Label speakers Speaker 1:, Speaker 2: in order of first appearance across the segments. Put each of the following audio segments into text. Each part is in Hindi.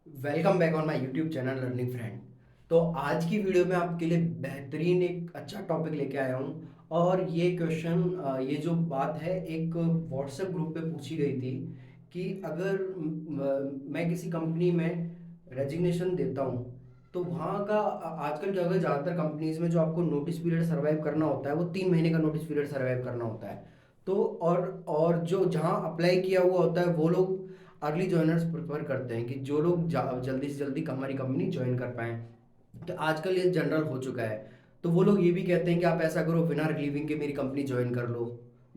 Speaker 1: Welcome back on my YouTube channel learning friend. तो आज की वीडियो में आपके लिए बेहतरीन एक अच्छा टॉपिक लेके आया हूँ। और ये क्वेश्चन, ये जो बात है, एक व्हाट्सएप ग्रुप पे पूछी गई थी कि अगर मैं किसी कंपनी में रेजिग्नेशन देता हूँ तो वहाँ का आजकल क्या होगा, ज़्यादातर कंपनीज में जो आपको नोटिस पीरियड सर्वाइव करना होता है वो 3 महीने का नोटिस पीरियड सर्वाइव करना होता है। तो और जो जहाँ अप्लाई किया हुआ होता है वो लोग अर्ली जॉइनर्स प्रेफर करते हैं कि जो लोग जल्दी से जल्दी हमारी कंपनी ज्वाइन कर पाएँ। तो आजकल ये जनरल हो चुका है। तो वो लोग ये भी कहते हैं कि आप ऐसा करो, बिना रिलीविंग के मेरी कंपनी ज्वाइन कर लो।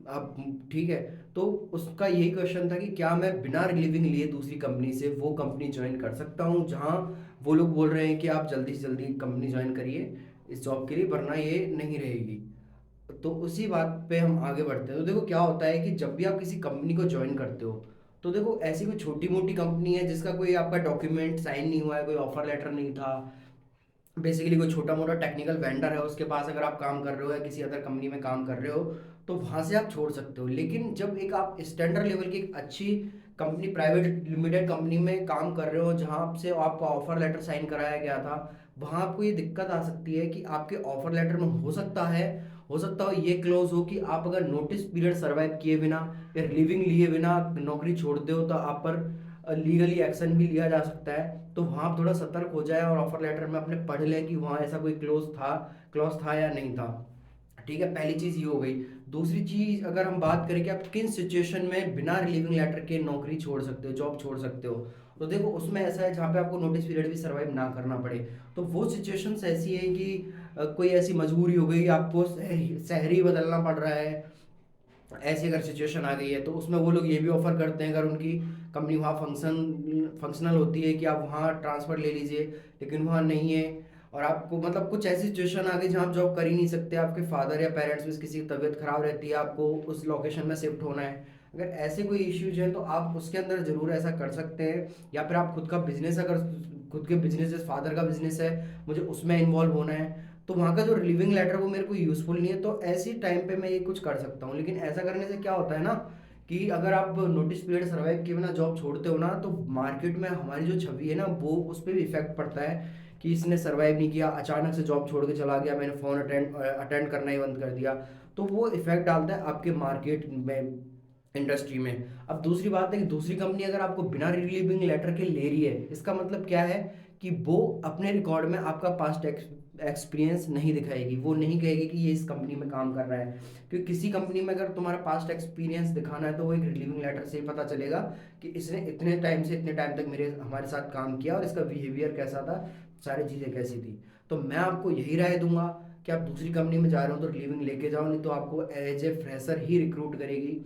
Speaker 1: अब ठीक है। तो उसका यही क्वेश्चन था कि क्या मैं बिना रिलीविंग लिए दूसरी कंपनी से वो कंपनी ज्वाइन कर सकता हूँ जहाँ वो लोग बोल रहे हैं कि आप जल्दी से जल्दी कंपनी ज्वाइन करिए इस जॉब के लिए, वरना ये नहीं रहेगी। तो उसी बात पे हम आगे बढ़ते हैं। तो देखो क्या होता है कि जब भी आप किसी कंपनी को ज्वाइन करते हो तो देखो ऐसी कोई छोटी मोटी कंपनी है जिसका कोई आपका डॉक्यूमेंट साइन नहीं हुआ है, कोई ऑफर लेटर नहीं था, बेसिकली कोई छोटा मोटा टेक्निकल वेंडर है उसके पास अगर आप काम कर रहे हो या किसी अदर कंपनी में काम कर रहे हो, तो वहाँ से आप छोड़ सकते हो। लेकिन जब एक आप स्टैंडर्ड लेवल की एक अच्छी कंपनी, प्राइवेट लिमिटेड कंपनी में काम कर रहे हो जहाँ आपसे आपका ऑफर लेटर साइन कराया गया था, वहाँ आपको ये दिक्कत आ सकती है कि आपके ऑफर लेटर में हो सकता हो ये क्लोज हो कि आप अगर नोटिस पीरियड सर्वाइव किए बिना या रिलीविंग लिए बिना नौकरी छोड़ते हो तो आप पर लीगली एक्शन भी लिया जा सकता है। तो वहाँ आप थोड़ा सतर्क हो जाए और ऑफर लेटर में अपने पढ़ लें कि वहाँ ऐसा कोई क्लॉज था या नहीं था। ठीक है, पहली चीज़ ये हो गई। दूसरी चीज़ अगर हम बात करें कि आप किन सिचुएशन में बिना रिलीविंग लेटर के नौकरी छोड़ सकते हो, जॉब छोड़ सकते हो, तो देखो उसमें ऐसा है जहाँ पे आपको नोटिस पीरियड भी सर्वाइव ना करना पड़े। तो वो सिचुएशंस ऐसी है कि कोई ऐसी मजबूरी हो गई, आपको शहरी बदलना पड़ रहा है, ऐसी अगर सिचुएशन आ गई है तो उसमें वो लोग ये भी ऑफर करते हैं, अगर उनकी कंपनी वहाँ फंक्शनल होती है कि आप वहाँ ट्रांसफ़र ले लीजिए, लेकिन वहाँ नहीं है। और आपको मतलब कुछ ऐसी सिचुएशन आ गई जहाँ आप जॉब कर ही नहीं सकते, आपके फादर या पेरेंट्स में किसी की तबीयत खराब रहती है, आपको उस लोकेशन में शिफ्ट होना है। अगर ऐसे कोई इश्यूज हैं तो आप उसके अंदर ज़रूर ऐसा कर सकते हैं। या फिर आप खुद का बिजनेस, अगर खुद के बिजनेस है, फादर का बिजनेस है, मुझे उसमें इन्वॉल्व होना है, तो वहाँ का जो रिलीविंग लेटर वो मेरे को यूज़फुल नहीं है, तो ऐसी टाइम पे मैं ये कुछ कर सकता हूँ। लेकिन ऐसा करने से क्या होता है ना कि अगर आप नोटिस पीरियड सर्वाइव किए बिना जॉब छोड़ते हो ना तो मार्केट में हमारी जो छवि है ना वो उस पर भी इफेक्ट पड़ता है कि इसने सर्वाइव नहीं किया, अचानक से जॉब छोड़ के चला गया, मैंने फ़ोन अटेंड करना ही बंद कर दिया। तो वो इफेक्ट डालता है आपके मार्केट में, इंडस्ट्री में। अब दूसरी बात है कि दूसरी कंपनी अगर आपको बिना रिलीविंग लेटर के ले रही है, इसका मतलब क्या है कि वो अपने रिकॉर्ड में आपका पास्ट एक्सपीरियंस नहीं दिखाएगी, वो नहीं कहेगी कि ये इस कंपनी में काम कर रहा है। क्योंकि किसी कंपनी में अगर तुम्हारा पास्ट एक्सपीरियंस दिखाना है तो वो एक रिलीविंग लेटर से ही पता चलेगा कि इसने इतने टाइम से इतने टाइम तक मेरे हमारे साथ काम किया और इसका बिहेवियर कैसा था, सारी चीज़ें कैसी थी। तो मैं आपको यही राय दूंगा कि आप दूसरी कंपनी में जा रहे हो तो रिलीविंग लेके जाओ, नहीं तो आपको एज ए फ्रेशर ही रिक्रूट करेगी।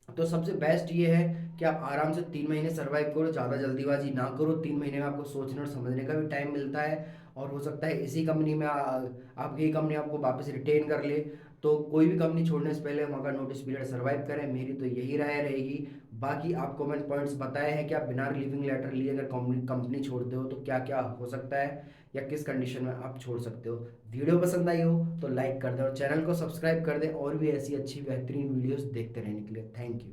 Speaker 1: तो सबसे बेस्ट ये है कि आप आराम से 3 महीने सर्वाइव करो, ज़्यादा जल्दीबाजी ना करो। 3 महीने में आपको सोचने और समझने का भी टाइम मिलता है, और हो सकता है इसी कंपनी में आपकी कंपनी आपको वापस रिटेन कर ले। तो कोई भी कंपनी छोड़ने से पहले वहाँ का नोटिस पीरियड सर्वाइव करें, मेरी तो यही राय रहेगी। बाकी आपको मैंने पॉइंट्स बताए हैं कि आप बिना लिविंग लेटर लिए अगर कंपनी छोड़ते हो तो क्या क्या हो सकता है या किस कंडीशन में आप छोड़ सकते हो। वीडियो पसंद आई हो तो लाइक कर दें और चैनल को सब्सक्राइब कर दें और भी ऐसी अच्छी बेहतरीन वीडियोस देखते रहने के लिए। Thank you.